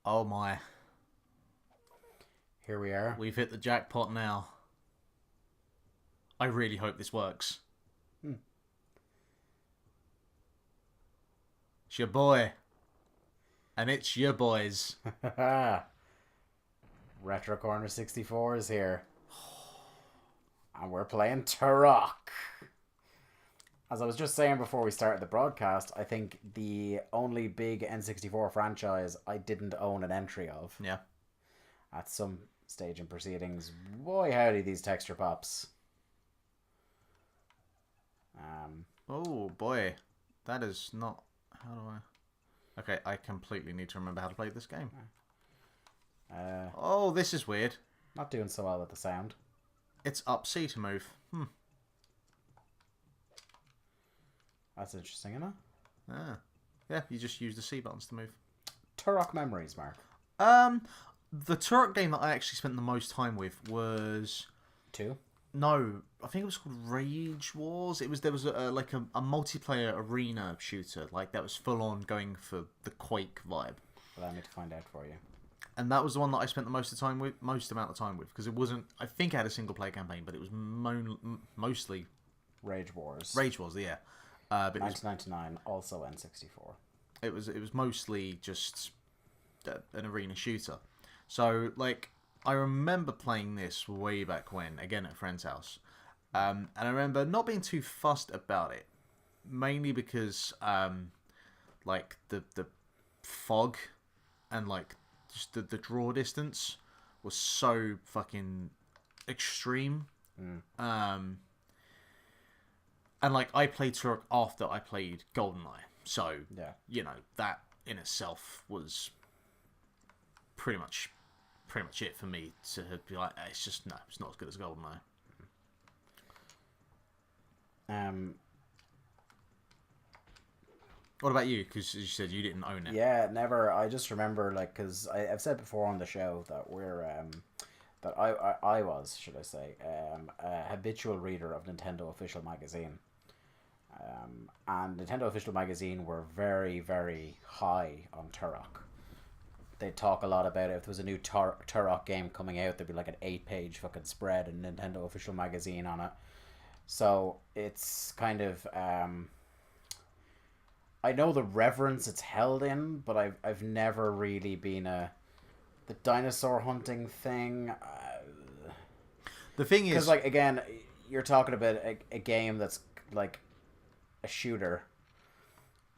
Oh my. Here we are. We've hit the jackpot now. I really hope this works. It's your boy. And it's your boys. Retro Corner 64 is here. And we're playing Turok. As I was just saying before we started the broadcast, I think the only big N64 franchise I didn't own an entry of. Yeah. At some stage in proceedings. Boy, howdy, these texture pops. Oh boy. That is not... How do I... Okay, I completely need to remember how to play this game. Oh, this is weird. Not doing so well with the sound. It's up C to move. That's interesting, isn't it? Ah. Yeah, you just use the C buttons to move. Turok memories, Mark. The Turok game that I actually spent the most time with was... 2? No, I think it was called Rage Wars. There was a multiplayer arena shooter, like that was full on going for the Quake vibe. Allow me to find out for you. And that was the one that I spent the most amount of time with, because it wasn't. I think it had a single player campaign, but it was mostly Rage Wars. Rage Wars, yeah. But 1999, also N64. It was mostly just an arena shooter. So like, I remember playing this way back when, again at a friend's house, and I remember not being too fussed about it, mainly because like the fog and like just the draw distance was so fucking extreme. And like, I played Turok after I played GoldenEye, so Yeah. you know, that in itself was pretty much it for me to be like, it's just, no, it's not as good as GoldenEye. What about you? Because as you said, you didn't own it. Yeah, never. I just remember, like, because I've said before on the show that I was, should I say, a habitual reader of Nintendo Official Magazine. And Nintendo Official Magazine were very, very high on Turok. They'd talk a lot about it. If there was a new Turok game coming out, there'd be like an 8-page fucking spread in Nintendo Official Magazine on it. So it's kind of... I know the reverence it's held in, but I've never really been the dinosaur hunting thing. The thing is, because like, again, you're talking about a game that's like a shooter,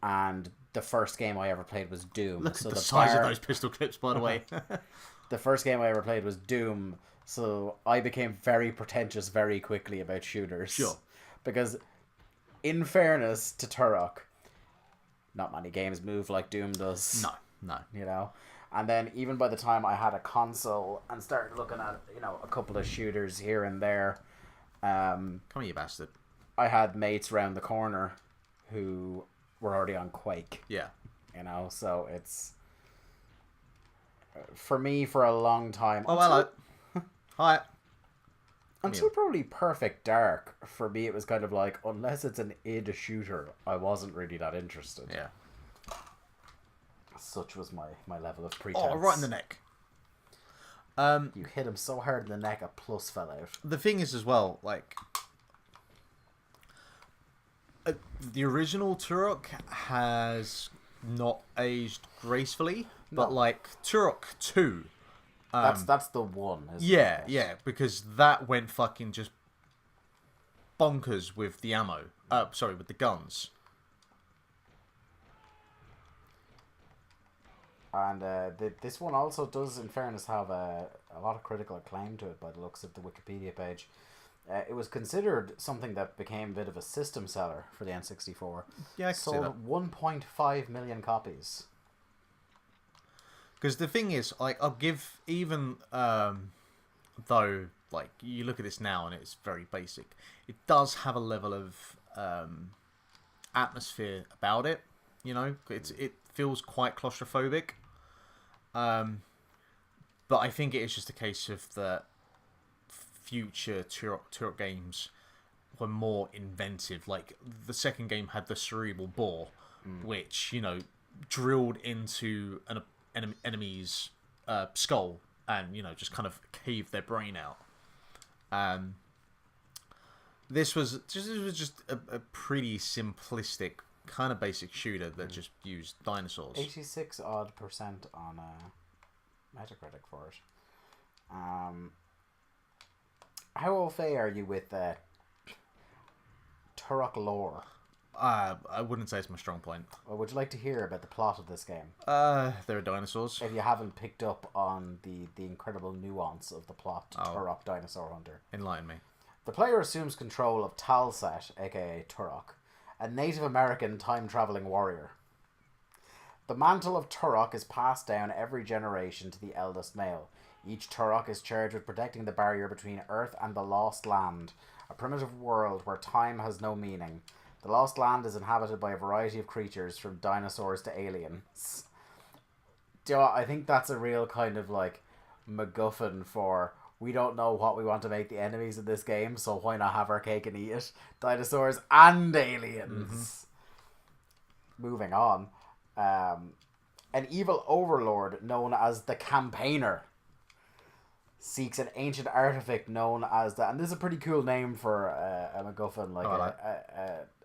and the first game I ever played was Doom. Look at the size of those pistol clips, by the way. The first game I ever played was Doom, so I became very pretentious very quickly about shooters. Sure. Because, in fairness to Turok, not many games move like Doom does. No. You know? And then even by the time I had a console and started looking at, a couple of shooters here and there, Come on, you bastard. I had mates round the corner who were already on Quake. Yeah. So it's... For me, for a long time... Oh, hello. Hi. Until probably Perfect Dark, for me it was kind of like, unless it's an id shooter, I wasn't really that interested. Yeah. Such was my level of pretense. Oh, right in the neck. You hit him so hard in the neck, a plus fell out. The thing is as well, like... the original Turok has not aged gracefully, but like Turok 2... that's the one, isn't yeah, it? yeah, because that went fucking just bonkers with the ammo. With the guns. And this one also does, in fairness, have a lot of critical acclaim to it by the looks of the Wikipedia page. It was considered something that became a bit of a system seller for the N64. Yeah, I can see that. Sold 1.5 million copies. Because the thing is, like, I'll give, even though, like, you look at this now and it's very basic, it does have a level of atmosphere about it. It feels quite claustrophobic. But I think it is just a case of the future Turok games were more inventive. Like, the second game had the cerebral bore, which, drilled into enemy's skull and just kind of cave their brain out. This was just a pretty simplistic kind of basic shooter that just used dinosaurs. 86% odd on Metacritic for it. How au fait are you with Turok lore? I wouldn't say it's my strong point. Well, would you like to hear about the plot of this game? There are dinosaurs. If you haven't picked up on the incredible nuance of the plot to Turok Dinosaur Hunter. Enlighten me. The player assumes control of Talset, aka Turok, a Native American time-traveling warrior. The mantle of Turok is passed down every generation to the eldest male. Each Turok is charged with protecting the barrier between Earth and the Lost Land, a primitive world where time has no meaning. The Lost Land is inhabited by a variety of creatures, from dinosaurs to aliens. Do you know what? I think that's a real kind of like MacGuffin for, we don't know what we want to make the enemies in this game, so why not have our cake and eat it? Dinosaurs and aliens. Moving on. An evil overlord known as the Campaigner seeks an ancient artifact known as the... And this is a pretty cool name for a MacGuffin, like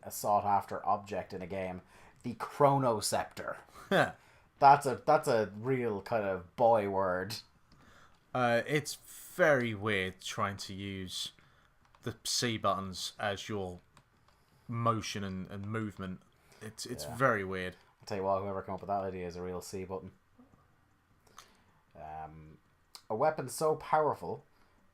a sought-after object in a game. The Chronoscepter. That's a real kind of boy word. It's very weird trying to use the C buttons as your motion and movement. It's very weird. I'll tell you what, whoever came up with that idea is a real C button. A weapon so powerful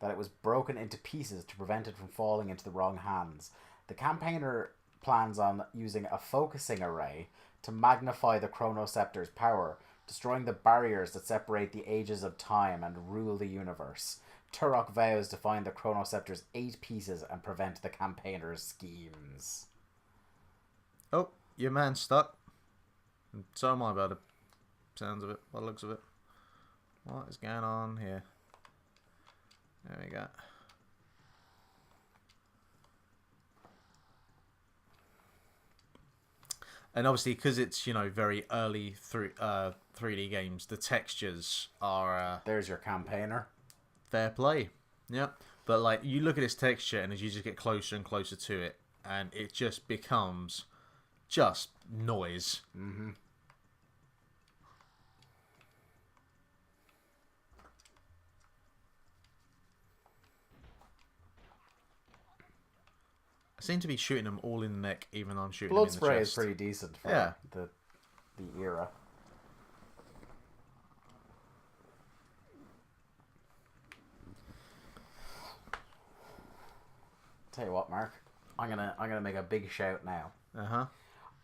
that it was broken into pieces to prevent it from falling into the wrong hands. The campaigner plans on using a focusing array to magnify the Chronoscepter's power, destroying the barriers that separate the ages of time and rule the universe. Turok vows to find the Chronoscepter's 8 pieces and prevent the campaigner's schemes. Oh, your man's stuck. So am I by the sounds of it, by the looks of it. What is going on here? There we go. And obviously, because it's very early 3D games, the textures are there's your campaigner. Fair play. Yeah, but like you look at its texture, and as you just get closer and closer to it, and it just becomes just noise. Mm-hmm. I seem to be shooting them all in the neck, even though I'm shooting Blood them in the spray chest. is pretty decent for the era. Tell you what, Mark, I'm gonna make a big shout now.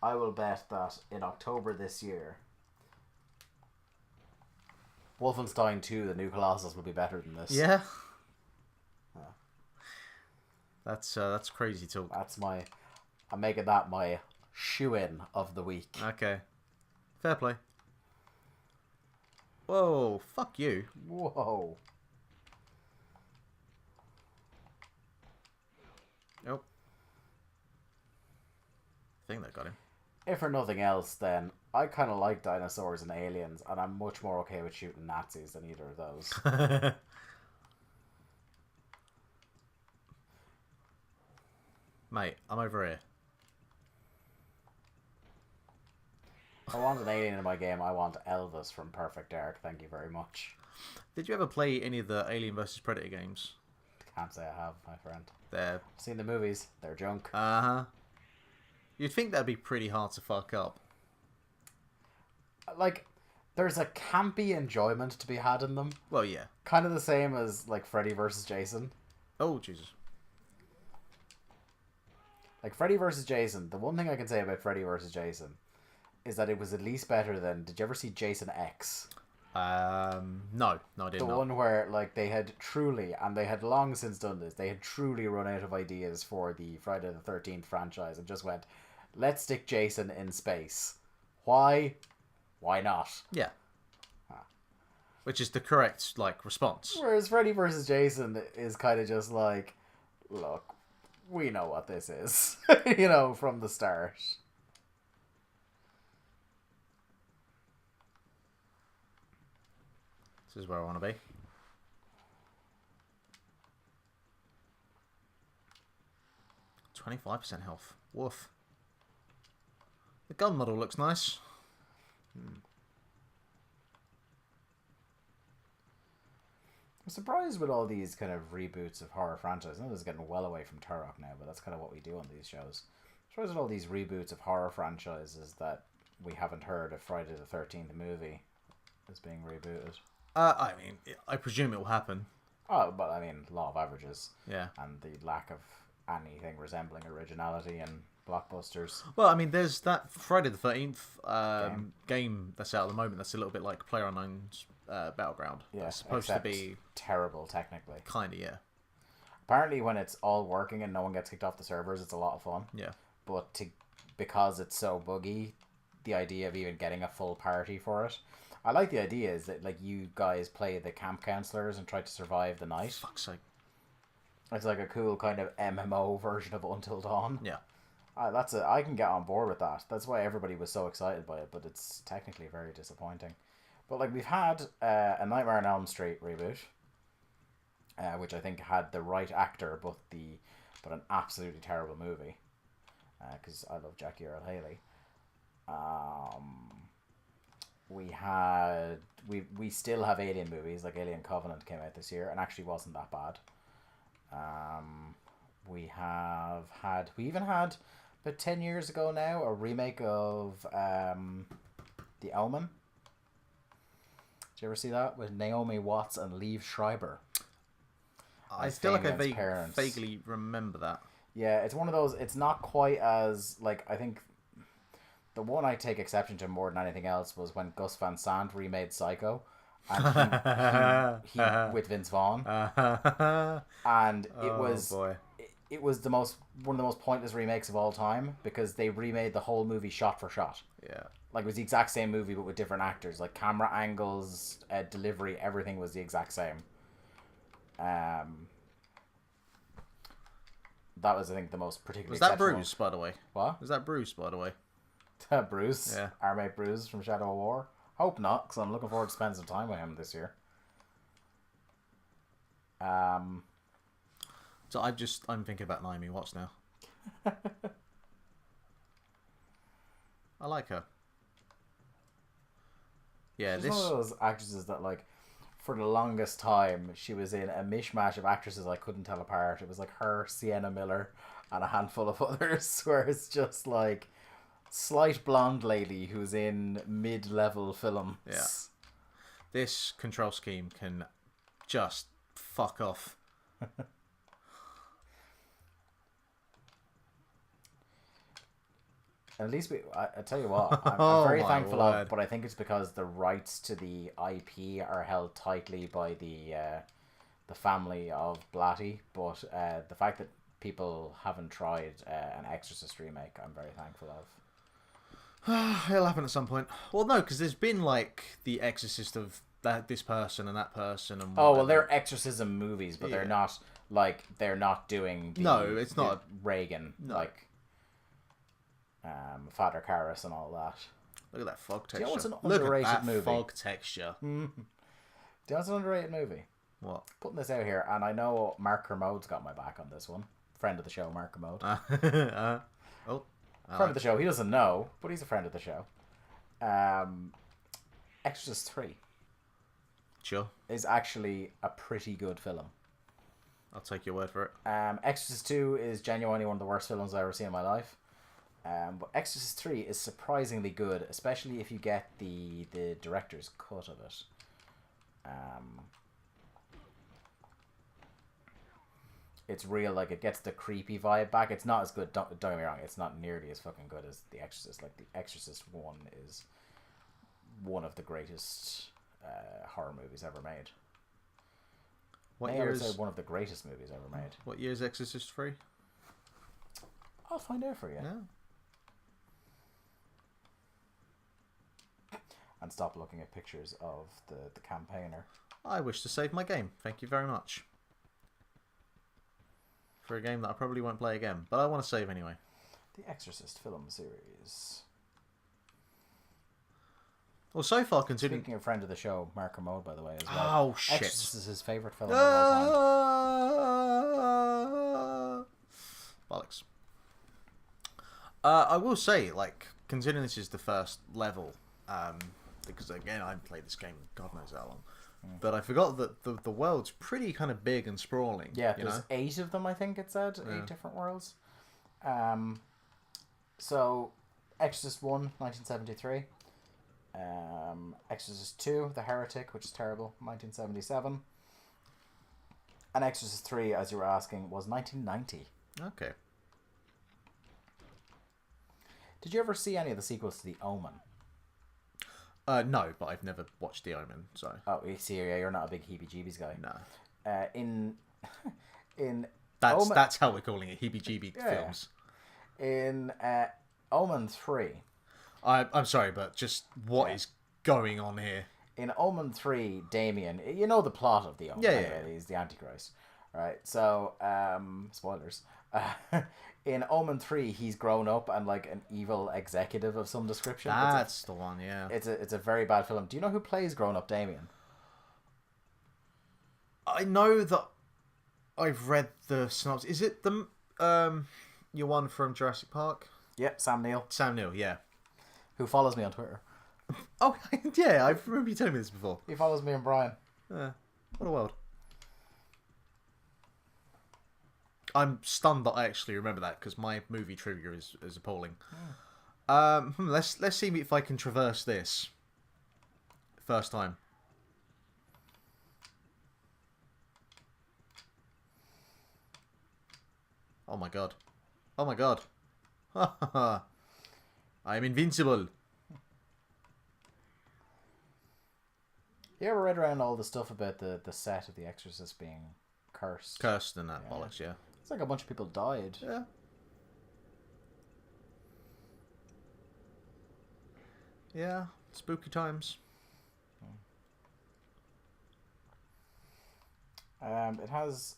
I will bet that in October this year, Wolfenstein 2: The New Colossus will be better than this. Yeah. That's crazy talk. I'm making that my shoe-in of the week. Okay. Fair play. Whoa, fuck you. Whoa. Nope. I think that got him. If for nothing else, then I kind of like dinosaurs and aliens, and I'm much more okay with shooting Nazis than either of those. Mate, I'm over here. I want an alien in my game. I want Elvis from Perfect Dark. Thank you very much. Did you ever play any of the Alien vs Predator games? Can't say I have, my friend. They're... Seen the movies. They're junk. Uh-huh. You'd think that'd be pretty hard to fuck up. Like, there's a campy enjoyment to be had in them. Well, yeah. Kind of the same as, like, Freddy vs. Jason. Oh, Jesus. Like, Freddy vs. Jason, the one thing I can say about Freddy vs. Jason is that it was at least better than... Did you ever see Jason X? No, I did not. The one where, like, they had truly, and they had long since done this, they had truly run out of ideas for the Friday the 13th franchise and just went, let's stick Jason in space. Why? Why not? Yeah. Which is the correct, like, response. Whereas Freddy vs. Jason is kind of just like, look, we know what this is. From the start. This is where I want to be. 25% health. Woof. The gun model looks nice. I'm surprised with all these kind of reboots of horror franchises. I know this is getting well away from Turok now, but that's kind of what we do on these shows. I'm surprised with all these reboots of horror franchises that we haven't heard of Friday the 13th movie is being rebooted. I mean, I presume it will happen. Oh, but I mean, law of averages. Yeah. And the lack of anything resembling originality in blockbusters. Well, I mean, there's that Friday the 13th game that's out at the moment that's a little bit like PlayerUnknown's Battleground. Yeah, it's supposed to be terrible technically. Kind of, yeah. Apparently, when it's all working and no one gets kicked off the servers, it's a lot of fun. Yeah. But because it's so buggy, the idea of even getting a full party for it, I like the idea is that like you guys play the camp counselors and try to survive the night. Fuck's sake. It's like a cool kind of MMO version of Until Dawn. Yeah. I can get on board with that. That's why everybody was so excited by it, but it's technically very disappointing. But like we've had a Nightmare on Elm Street reboot, which I think had the right actor, but an absolutely terrible movie. Because I love Jackie Earle Haley. We still have Alien movies, like Alien Covenant came out this year and actually wasn't that bad. We even had about 10 years ago now a remake of The Omen. Did you ever see that with Naomi Watts and Liev Schreiber? I feel like I vaguely remember that. Yeah, it's one of those. It's not quite as like I think. The one I take exception to more than anything else was when Gus Van Sant remade Psycho, and he with Vince Vaughn, and it was one of the most pointless remakes of all time because they remade the whole movie shot for shot. Yeah, like it was the exact same movie but with different actors, like camera angles, delivery, everything was the exact same. That was, I think, the most particularly. Was that Bruce, by the way? What? Was that Bruce, by the way? Bruce? Yeah. Our mate Bruce from Shadow of War? Hope not, because I'm looking forward to spending some time with him this year. So I'm thinking about Naomi Watts now. I like her. Yeah, She's one of those actresses that, like, for the longest time, she was in a mishmash of actresses I couldn't tell apart. It was like her, Sienna Miller, and a handful of others, where it's just like slight blonde lady who's in mid-level films. Yeah. This control scheme can just fuck off. At least I tell you what, I'm very thankful of, but I think it's because the rights to the IP are held tightly by the family of Blatty. But the fact that people haven't tried an Exorcist remake, I'm very thankful of. It'll happen at some point. Well, no, because there's been like the Exorcist of this person and that person and. Oh well, they're exorcism movies, but they're not doing. It's not Reagan like. Father Karras and all that. Look at that fog texture. Do you know what's an underrated movie? Fog texture. Do you know what's an underrated movie? What? Putting this out here, and I know Mark Kermode's got my back on this one. Friend of the show, Mark Kermode. Friend of the show. He doesn't know, but he's a friend of the show. Exorcist 3. Sure. Is actually a pretty good film. I'll take your word for it. Exorcist 2 is genuinely one of the worst films I've ever seen in my life. But Exorcist 3 is surprisingly good, especially if you get the director's cut of it. It's real, like, it gets the creepy vibe back. It's not as good, don't get me wrong, it's not nearly as fucking good as The Exorcist. Like, The Exorcist 1 is one of the greatest horror movies ever made. I would say one of the greatest movies ever made. What year is Exorcist 3? I'll find out for you. Yeah. And stop looking at pictures of the campaigner. I wish to save my game. Thank you very much. For a game that I probably won't play again, but I want to save anyway. The Exorcist film series. Well, so far, considering... Speaking of friend of the show, Mark Kermode, by the way, as well. Oh, shit. Exorcist is his favourite film of all time. Bollocks. I will say, like, considering this is the first level, because, again, I haven't played this game God knows how long, but I forgot that the world's pretty kind of big and sprawling. Yeah, there's 8 of them, I think it said. 8 different worlds. So, Exorcist 1, 1973. Exorcist 2, The Heretic, which is terrible, 1977. And Exorcist 3, as you were asking, was 1990. Okay. Did you ever see any of the sequels to The Omen? No, but I've never watched The Omen, so... Oh, you see, yeah, you're not a big heebie-jeebies guy. No. In That's how we're calling it, heebie-jeebie films. In Omen 3... I'm sorry, but just what is going on here? In Omen 3, Damien, you know the plot of the Omen. Yeah. He's the Antichrist. Right, so, spoilers. In Omen 3, he's grown up and like an evil executive of some description. That's the one, yeah. It's a very bad film. Do you know who plays grown up Damien? I know that I've read the synopsis. Is it the your one from Jurassic Park? Yep, Sam Neill. Sam Neill, yeah. Who follows me on Twitter. Oh, yeah, I remember you telling me this before. He follows me and Brian. What a world. I'm stunned that I actually remember that, because my movie trivia is appalling. Let's see if I can traverse this. First time. Oh my god. Oh my god. I am invincible. You ever read around all the stuff about the set of The Exorcist being cursed? Cursed and that bollocks, yeah. It's like a bunch of people died. Yeah. Yeah, spooky times. It has,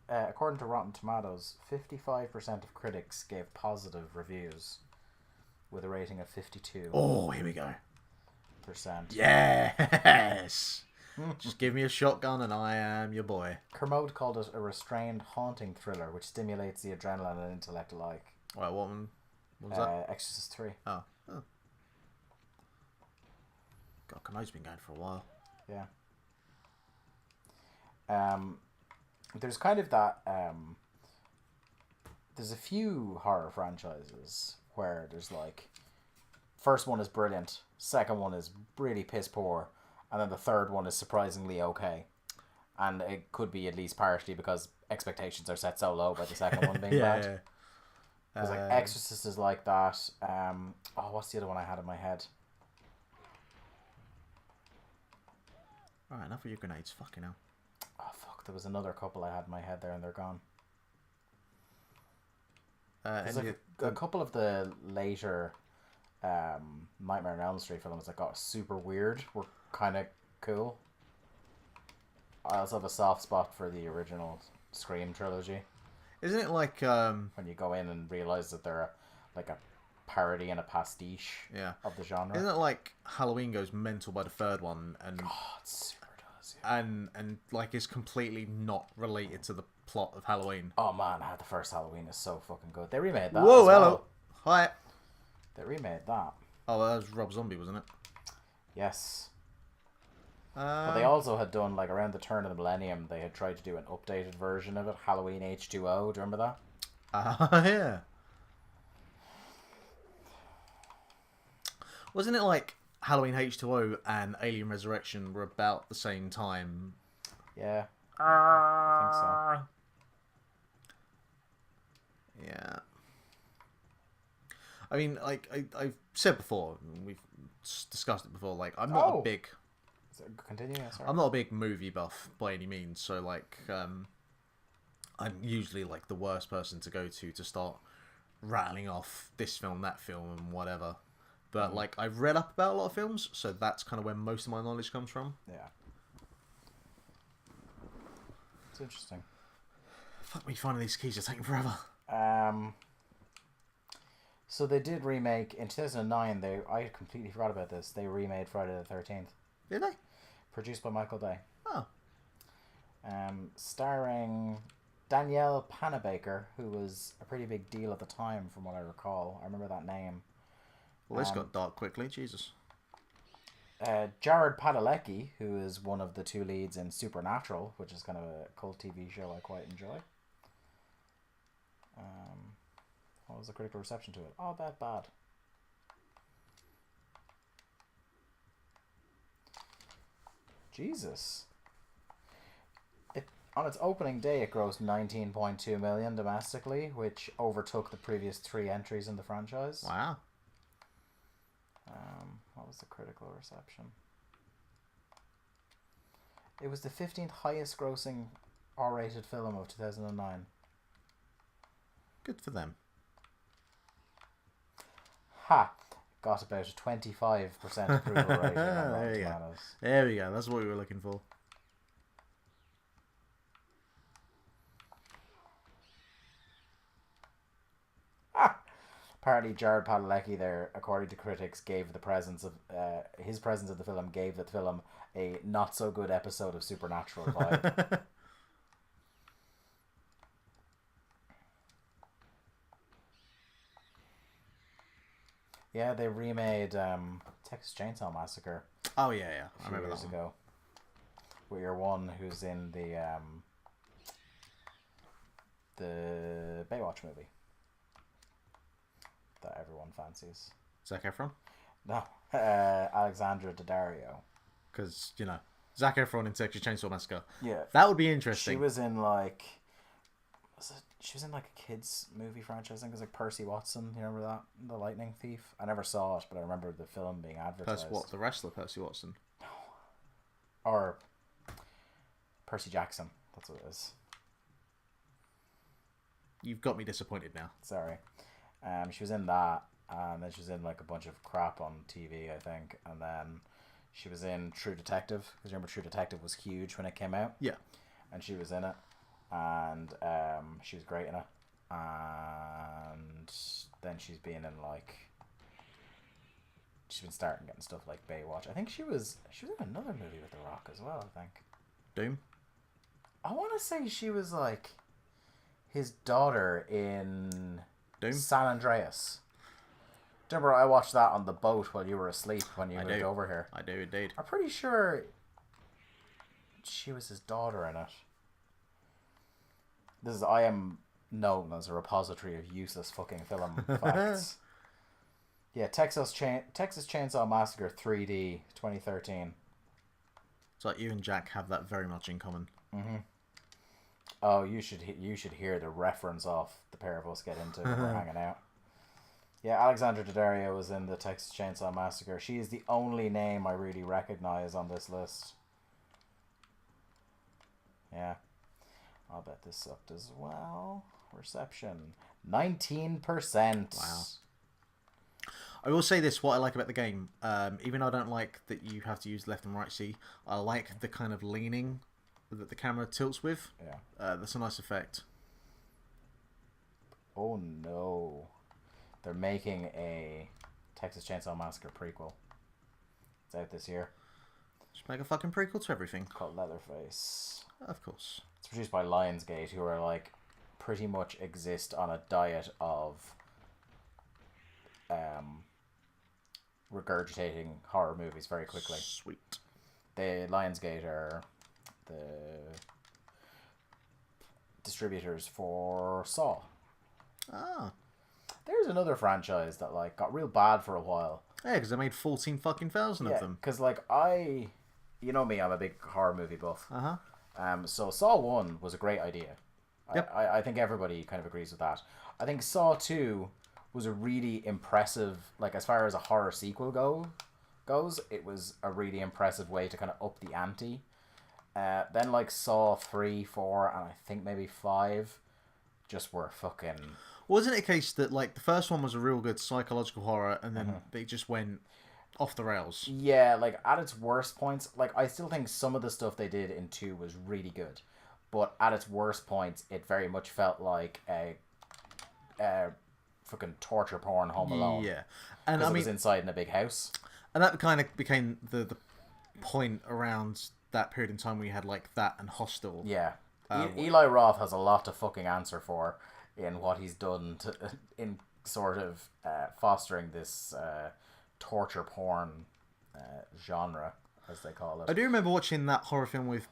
according to Rotten Tomatoes, 55% of critics gave positive reviews, with a rating of 52%. Oh, here we go. Yes! Just give me a shotgun and I am your boy. Kermode called it a restrained, haunting thriller which stimulates the adrenaline and intellect alike. Right, what was that? Exorcist 3. Oh. God, Kermode's been going for a while. Yeah. There's kind of that... there's a few horror franchises where there's like... First one is brilliant, second one is really piss poor, and then the third one is surprisingly okay. And it could be at least partially because expectations are set so low by the second one being bad. Yeah. Because like Exorcist is like that. What's the other one I had in my head? Alright, enough of your grenades, fucking hell. Oh fuck, there was another couple I had in my head there and they're gone. There's like a couple of the later Nightmare on Elm Street films that got super weird were kind of cool. I also have a soft spot for the original Scream trilogy. Isn't it like when you go in and realize that they're like a parody and a pastiche of the genre? Isn't it like Halloween goes mental by the third one and it super does, yeah. and like is completely not related to the plot of Halloween? Oh man, the first Halloween is so fucking good. They remade that. Whoa, as well. hello. Hi. They remade that. Oh, that was Rob Zombie, wasn't it? Yes. But they also had done, like, around the turn of the millennium, they had tried to do an updated version of it, Halloween H2O. Do you remember that? Yeah. Wasn't it like Halloween H2O and Alien Resurrection were about the same time? Yeah. I think so. Yeah. I mean, like, I've said before, we've discussed it before, like, I'm not a big... Continue, sorry. I'm not a big movie buff by any means, so, like, I'm usually, like, the worst person to go to start rattling off this film, that film, and whatever. But, like, I've read up about a lot of films, so that's kind of where most of my knowledge comes from. Yeah. It's interesting. Fuck me, finding these keys are taking forever. So they did remake in 2009. I completely forgot about this. They remade Friday the 13th. Did they? Produced by Michael Bay. Oh. Starring Danielle Panabaker, who was a pretty big deal at the time, from what I recall. I remember that name. Well, this got dark quickly. Jesus. Jared Padalecki, who is one of the two leads in Supernatural, which is kind of a cult TV show I quite enjoy. What was the critical reception to it? Oh, bad. Jesus. On its opening day, it grossed 19.2 million domestically, which overtook the previous 3 entries in the franchise. Wow. What was the critical reception? It was the 15th highest grossing R-rated film of 2009. Good for them. Ha! Got about a 25% approval rating on Rotten Tomatoes. There we go. That's what we were looking for. Apparently, Jared Padalecki there, according to critics, gave the presence of his presence in the film gave the film a not so good episode of Supernatural vibe. Yeah, they remade Texas Chainsaw Massacre. Oh yeah. I remember years ago. With your one who's in the Baywatch movie that everyone fancies. Zac Efron? No, Alexandra Daddario. Because, Zac Efron in Texas Chainsaw Massacre. Yeah. That would be interesting. She was in she was in like a kids movie franchise. I think it was like Percy Watson. You remember that? The Lightning Thief? I never saw it, but I remember the film being advertised. The wrestler Percy Watson? No. Or Percy Jackson. That's what it is. You've got me disappointed now. Sorry. She was in that, and then she was in like a bunch of crap on TV, I think, and then she was in True Detective, because remember True Detective was huge when it came out. Yeah. And she was in it, and she was great in it, and then she's been in she's been starting getting stuff like Baywatch. I think she was in another movie with The Rock as well, I think. Doom? I want to say she was like his daughter in Doom? San Andreas. Remember, I watched that on the boat while you were asleep when you moved over here. I do indeed. I'm pretty sure she was his daughter in it. I am known as a repository of useless fucking film facts. Yeah, Texas Chainsaw Massacre 3D 2013. It's like you and Jack have that very much in common. Mm-hmm. Oh, you should hear the reference off the pair of us get into when we're hanging out. Yeah, Alexandra Daddario was in the Texas Chainsaw Massacre. She is the only name I really recognize on this list. Yeah. I'll bet this sucked as well. Reception. 19%. Wow. I will say this, what I like about the game, even though I don't like that you have to use left and right C, I like the kind of leaning that the camera tilts with. Yeah. That's a nice effect. Oh no. They're making a Texas Chainsaw Massacre prequel. It's out this year. Just make a fucking prequel to everything. It's called Leatherface. Of course. It's produced by Lionsgate, who are like pretty much exist on a diet of regurgitating horror movies very quickly. Sweet. The Lionsgate are the distributors for Saw. Ah. There's another franchise that like got real bad for a while. Yeah, because they made 14 fucking thousand of them. Because like you know me, I'm a big horror movie buff. So Saw 1 was a great idea. Yep. I think everybody kind of agrees with that. I think Saw 2 was a really impressive, like as far as a horror sequel goes, it was a really impressive way to kind of up the ante. Then like Saw 3, 4, and I think maybe 5 just were fucking... Wasn't it a case that like the first one was a real good psychological horror and then they just went off the rails? Yeah, like at its worst points, like I still think some of the stuff they did in 2 was really good, but at its worst points, it very much felt like a fucking torture porn Home Alone. Yeah, and Because it was inside in a big house. and that kind of became the point around that period in time where you had like that and Hostel. Yeah. Eli Roth has a lot to fucking answer for in what he's done in sort of fostering this torture porn genre, as they call it. I do remember watching that horror film with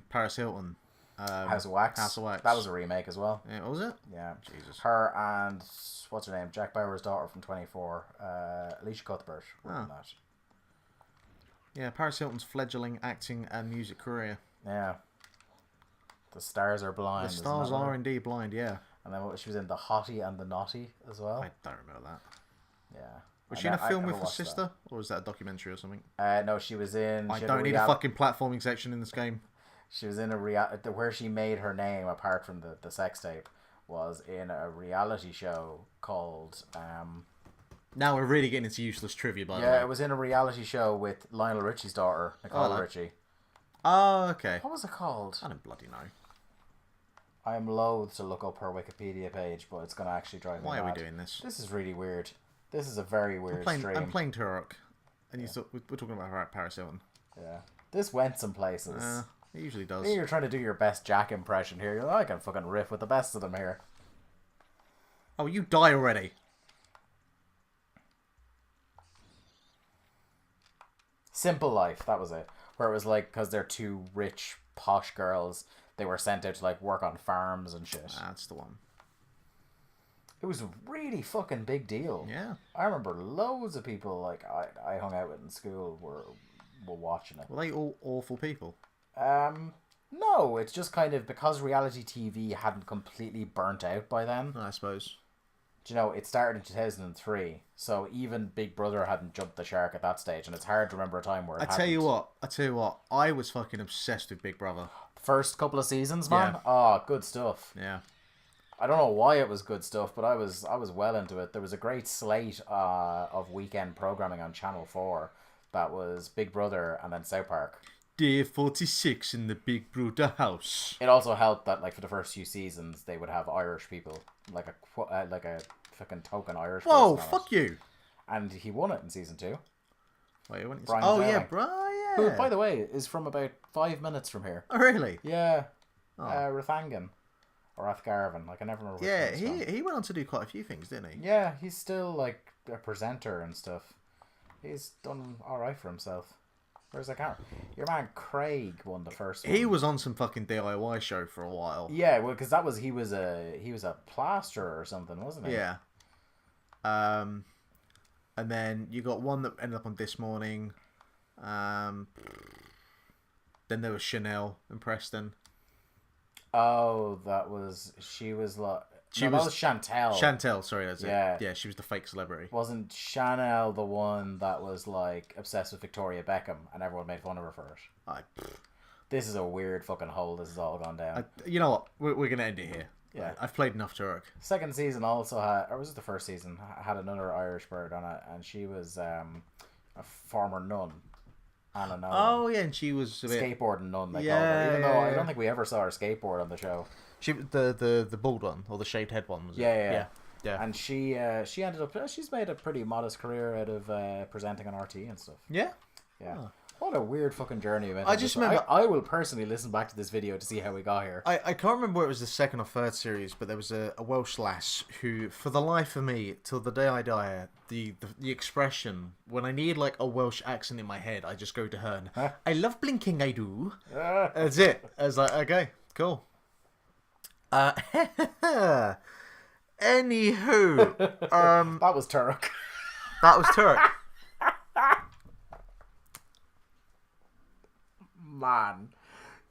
Paris Hilton. House of Wax. House of Wax. That was a remake as well. Yeah, was it? Yeah. Jesus. Her and, what's her name? Jack Bauer's daughter from 24. Alicia Cuthbert. That. Yeah, Paris Hilton's fledgling acting and music career. Yeah. The stars are blind. The stars are indeed blind, yeah. And then she was in The Hottie and the Naughty as well. I don't remember that. Yeah. Was she in a film with her sister? Or was that a documentary or something? No, she was in... I don't need a fucking platforming section in this game. She was in where she made her name, apart from the sex tape, was in a reality show called... Now we're really getting into useless trivia, by the way. Yeah, it was in a reality show with Lionel Richie's daughter, Nicole Richie. Oh, okay. What was it called? I don't bloody know. I am loath to look up her Wikipedia page, but it's going to actually drive me Why mad. are we doing this? This is really weird. This is a very weird stream. I'm playing Turok, and we're talking about Paris Hilton. Yeah. This went some places. It usually does. You're trying to do your best Jack impression here. You're like, I can fucking riff with the best of them here. Oh, you die already. Simple Life, that was it. Where it was like, because they're two rich, posh girls, they were sent out to like work on farms and shit. That's the one. It was a really fucking big deal. Yeah. I remember loads of people like I hung out with in school were watching it. Were they all awful people? No, it's just kind of because reality TV hadn't completely burnt out by then. I suppose. Do you know, it started in 2003, so even Big Brother hadn't jumped the shark at that stage, and it's hard to remember a time where it hadn't. I tell you what, I was fucking obsessed with Big Brother. First couple of seasons, man? Yeah. Oh, good stuff. Yeah. I don't know why it was good stuff, but I was well into it. There was a great slate of weekend programming on Channel 4 that was Big Brother and then South Park. Day 46 in the Big Brother house. It also helped that, like, for the first few seasons, they would have Irish people, like a fucking token Irish. Whoa, fuck you! And he won it in season 2. Wait, when Brian oh Dowling. yeah, Brian. Who, by the way, is from about 5 minutes from here. Oh really? Yeah, Oh. Rathangan or Rathgarvan. Like I never remember. Yeah, which one it's he went on to do quite a few things, didn't he? from. Yeah, he's still like a presenter and stuff. He's done all right for himself. Whereas I can't. Your man Craig won the first one. He was on some fucking DIY show for a while. Yeah, well, because he was a plasterer or something, wasn't he? Yeah. And then you got one that ended up on This Morning. Then there was Chanel and Preston. Oh, she was like. That was Chantel. Chantel, sorry, that's Yeah. it. Yeah, she was the fake celebrity. Wasn't Chanel the one that was like obsessed with Victoria Beckham and everyone made fun of her for it? This is a weird fucking hole. This has all gone down. You know what? We're going to end it here. Yeah. I've played enough Turok. Second season also had, or was it the first season, had another Irish bird on it, and she was a former nun. Anna Nolan. Oh, yeah, and she was a bit... Skateboarding nun, they called her. Even though I don't think we ever saw her skateboard on the show. She the bald one, or the shaved head one, was it? Yeah. And she ended up, she's made a pretty modest career out of presenting on RT and stuff. Yeah? Yeah. Oh. What a weird fucking journey we went I on. just remember... I will personally listen back to this video to see how we got here. I can't remember whether it was the second or third series, but there was a Welsh lass who, for the life of me, till the day I die, the expression, when I need like a Welsh accent in my head, I just go to her and, I love blinking, I do. That's it. I was like, okay, cool. Anywho, that was Turok. That was Turok. Man,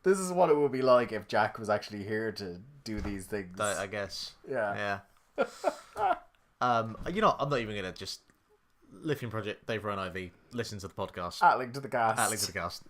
this is what it would be like if Jack was actually here to do these things. I guess. Yeah. You know, I'm not even gonna just Lithium Project, Dave Ryan IV, listen to the podcast. At Link to the Cast. At Link to the Cast.